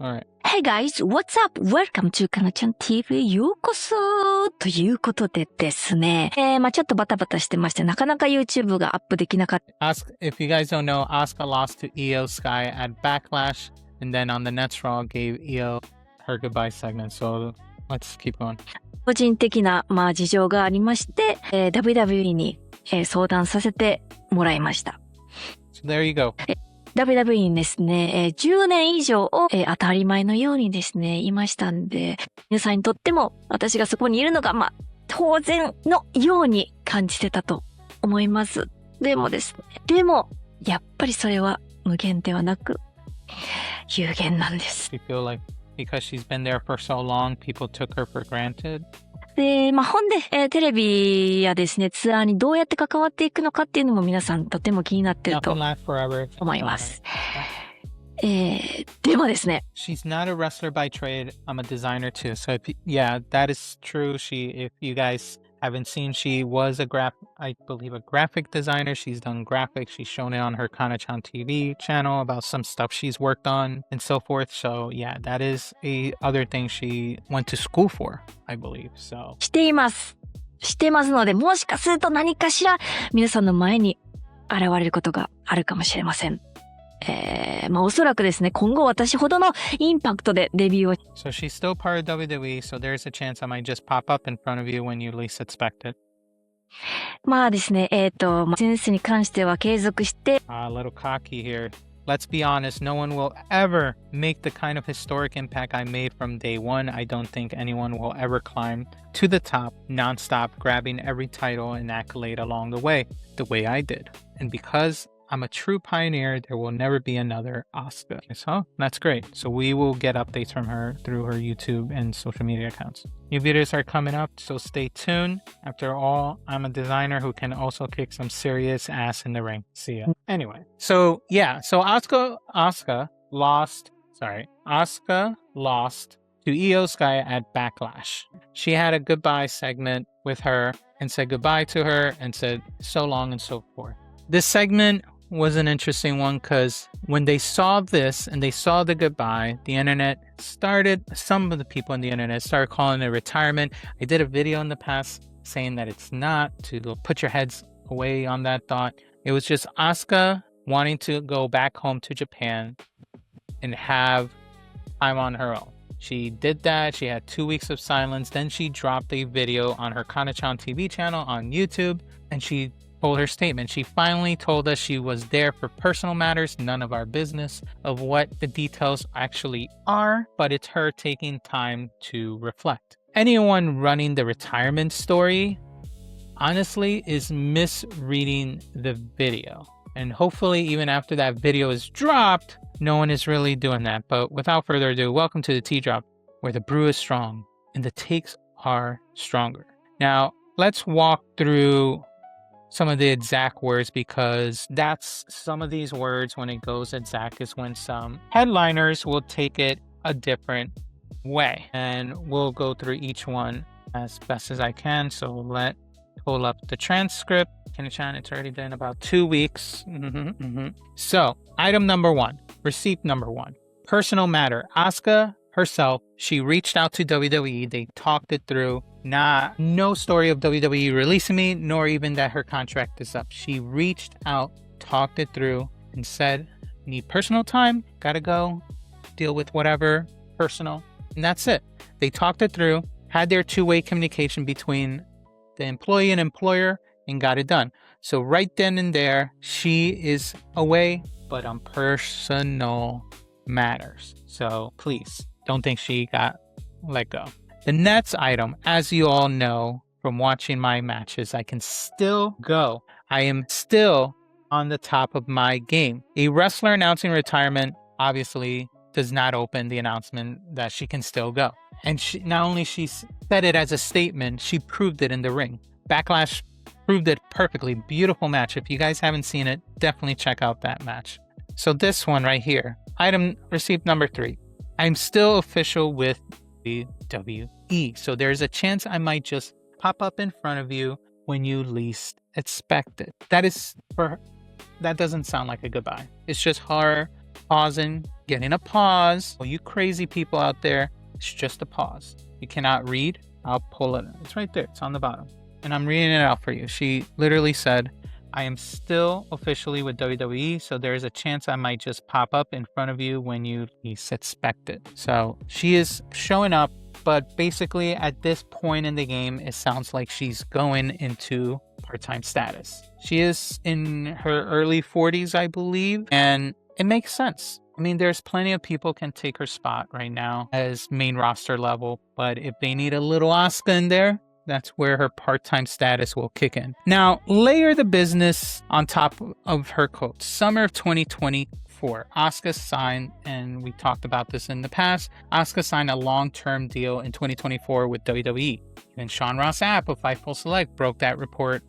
Alright. Hey guys, what's up? Welcome to かなちゃん TV ようこそということでですね、ちょっとバタバタしてまして、なかなか YouTube がアップできなかった。If you guys don't know, Asuka lost to Iyo Sky at Backlash, and then on the next Raw gave Iyo her goodbye segment. So let's keep going. 個人的な、事情がありまして、WWE に、相談させてもらいました。So there you go. WWE にですね、10年以上を、当たり前のようにですね、いましたんで、皆さんにとっても私がそこにいるのが、当然のように感じてたと思います。でも、やっぱりそれは無限ではなく、有限なんです。You feel like because she's been there for so long, people took her for granted? で、ほんで、テレビやですね、ツアーにどうやって関わっていくのかっていうのも皆さんとても気になってると思います。でもですね。She's not a wrestler by trade. I'm a designer too. So yeah, that is true. If you guys haven't seen, she was I believe a graphic designer. She's done graphics. She's shown it on her Kana-chan TV channel about some stuff she's worked on and so forth. So yeah, that is a other thing she went to school for, I believe. So してますので、もしかすると何かしら皆さんの前に現れることがあるかもしれません。おそらくですね、今後私ほどのインパクトでデビューを。So she's still part of WWE, so there's a chance I might just pop up in front of you when you least expect it. ですね、センスに関しては継続して。A little cocky here. Let's be honest, no one will ever make the kind of historic impact I made from day one. I don't think anyone will ever climb to the top nonstop, grabbing every title and accolade along the way I did. And because I'm a true pioneer, there will never be another Asuka. So that's great. So we will get updates from her through her YouTube and social media accounts. New videos are coming up, so stay tuned. After all, I'm a designer who can also kick some serious ass in the ring. See ya. Anyway, so yeah, so Asuka lost to Iyo Sky at Backlash. She had a goodbye segment with her and said goodbye to her and said so long and so forth. This segment was an interesting one because when they saw this and they saw the goodbye, some of the people on the internet started calling it retirement. I did a video in the past saying that it's not, to put your heads away on that thought. It was just Asuka wanting to go back home to Japan and have time on her own. She did that. She had 2 weeks of silence. Then she dropped a video on her Kana-chan TV channel on YouTube, and she told her statement. She finally told us she was there for personal matters, none of our business of what the details actually are, but it's her taking time to reflect. Anyone running the retirement story, honestly, is misreading the video. And hopefully, even after that video is dropped, no one is really doing that. But without further ado, welcome to the Tea Drop, where the brew is strong and the takes are stronger. Now, let's walk through some of the exact words, because that's some of these words when it goes exact is when some headliners will take it a different way, and we'll go through each one as best as I can. So let's pull up the transcript. Kenny-chan, it's already been about 2 weeks. So item number 1, receipt number 1, personal matter. Asuka herself, she reached out to WWE. They talked it through. No story of WWE releasing me, nor even that her contract is up. She reached out, talked it through, and said, need personal time, gotta go, deal with whatever personal, and that's it. They talked it through, had their two-way communication between the employee and employer, and got it done. So right then and there, she is away, but on personal matters. So please, don't think she got let go. The next item, as you all know from watching my matches, I can still go. I am still on the top of my game. A wrestler announcing retirement obviously does not open the announcement that she can still go. And not only she said it as a statement, she proved it in the ring. Backlash proved it perfectly. Beautiful match. If you guys haven't seen it, definitely check out that match. So this one right here, item receipt number 3. I'm still official with WWE. So there's a chance I might just pop up in front of you when you least expect it. That doesn't sound like a goodbye. It's just her pausing, getting a pause. All you crazy people out there, it's just a pause. You cannot read. I'll pull it. It's right there. It's on the bottom. And I'm reading it out for you. She literally said, I am still officially with WWE, so there's a chance I might just pop up in front of you when you least expect it. So she is showing up, but basically at this point in the game, it sounds like she's going into part-time status. She is in her early 40s, I believe, and it makes sense. I mean, there's plenty of people can take her spot right now as main roster level, but if they need a little Asuka in there, that's where her part-time status will kick in. Now, layer the business on top of her quote. Summer of 2024, Asuka signed, and we talked about this in the past, Asuka signed a long-term deal in 2024 with WWE. Even Sean Ross Sapp of Fightful Select broke that report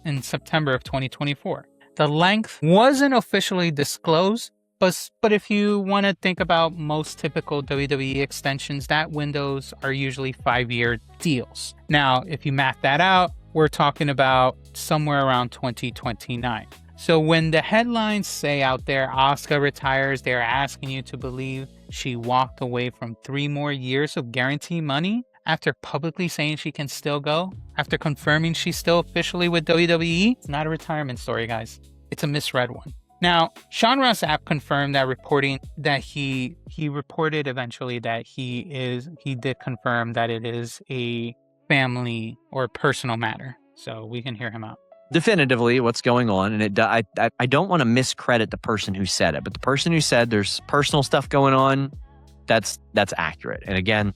in September of 2024. The length wasn't officially disclosed, but if you want to think about most typical WWE extensions, that windows are usually 5-year deals. Now, if you math that out, we're talking about somewhere around 2029. So when the headlines say out there, Asuka retires, they're asking you to believe she walked away from 3 more years of guaranteed money after publicly saying she can still go, after confirming she's still officially with WWE. It's not a retirement story, guys. It's a misread one. Now, Sean Ross Sapp confirmed that reporting that he reported eventually that he did confirm that it is a family or personal matter. So we can hear him out. Definitively what's going on, and I don't want to miscredit the person who said it, but the person who said there's personal stuff going on, that's accurate. And again,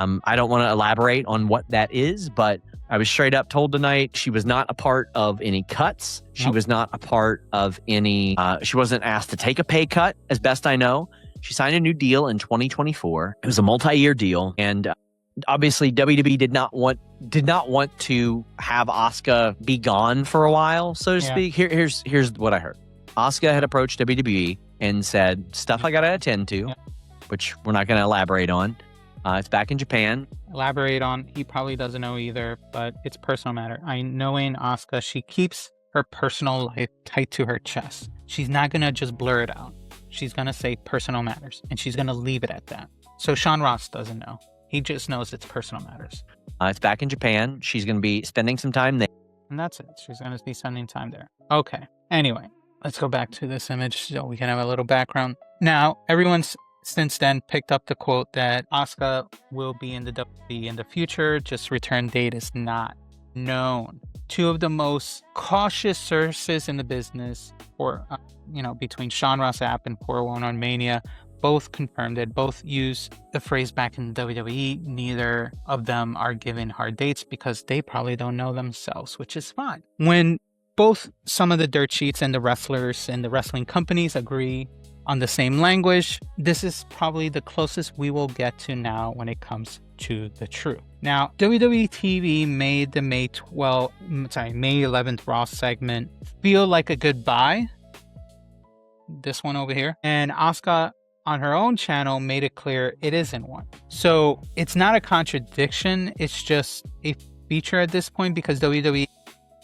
I don't want to elaborate on what that is, but I was straight up told tonight she was not a part of any cuts. She was not a part of any, she wasn't asked to take a pay cut, as best I know. She signed a new deal in 2024. It was a multi-year deal. And obviously WWE did not want to have Asuka be gone for a while, so to speak. Here's what I heard. Asuka had approached WWE and said, stuff I got to attend to, which we're not going to elaborate on. It's back in Japan. Elaborate on, he probably doesn't know either, but it's personal matter. Knowing Asuka, she keeps her personal life tight to her chest. She's not going to just blur it out. She's going to say personal matters, and she's going to leave it at that. So Sean Ross doesn't know. He just knows it's personal matters. It's back in Japan. She's going to be spending some time there. And that's it. She's going to be spending time there. Okay. Anyway, let's go back to this image so we can have a little background. Now, everyone's since then picked up the quote that Asuka will be in the WWE in the future, just return date is not known. 2 of the most cautious sources in the business, or between Sean Ross Sapp and 411 Mania, both confirmed it. Both use the phrase back in WWE. Neither of them are given hard dates because they probably don't know themselves, which is fine. When both some of the dirt sheets and the wrestlers and the wrestling companies agree on the same language, this is probably the closest we will get to now when it comes to the truth. Now, WWE TV made the May 11th Raw segment feel like a goodbye. This one over here. And Asuka on her own channel made it clear it isn't one. So it's not a contradiction. It's just a feature at this point because WWE,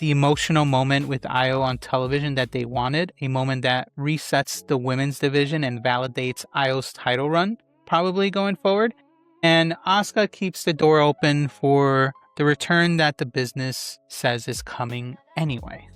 the emotional moment with Iyo on television that they wanted, a moment that resets the women's division and validates Io's title run, probably going forward. And Asuka keeps the door open for the return that the business says is coming anyway.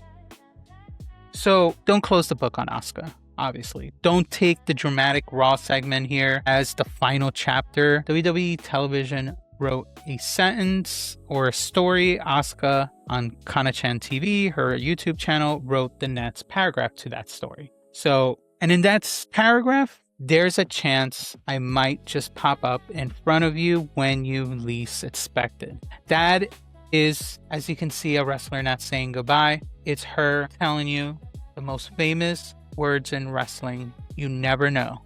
So don't close the book on Asuka, obviously. Don't take the dramatic Raw segment here as the final chapter. WWE television wrote a sentence or a story. Asuka on Kana-chan TV, her YouTube channel, wrote the next paragraph to that story. So, and in that paragraph, there's a chance I might just pop up in front of you when you least expect it. That is, as you can see, a wrestler not saying goodbye. It's her telling you the most famous words in wrestling. You never know.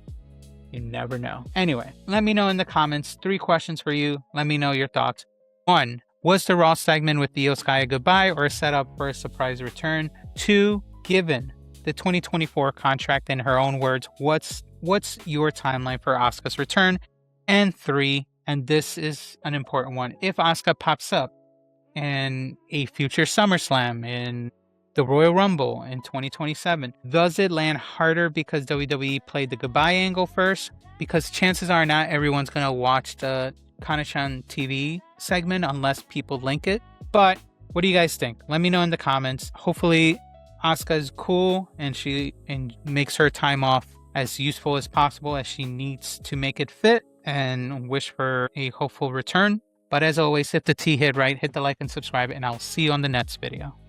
You never know. Anyway, let me know in the comments. 3 questions for you. Let me know your thoughts. 1, was the Raw segment with Iyo Sky a goodbye or a setup for a surprise return? 2, given the 2024 contract, in her own words, what's your timeline for Asuka's return? And 3, and this is an important one, if Asuka pops up in a future SummerSlam, in the Royal Rumble in 2027. Does it land harder because WWE played the goodbye angle first? Because chances are not everyone's going to watch the Kanachan TV segment unless people link it. But what do you guys think? Let me know in the comments. Hopefully Asuka is cool and she makes her time off as useful as possible as she needs to make it fit, and wish for a hopeful return. But as always, if the tea hit right, hit the like and subscribe, and I'll see you on the next video.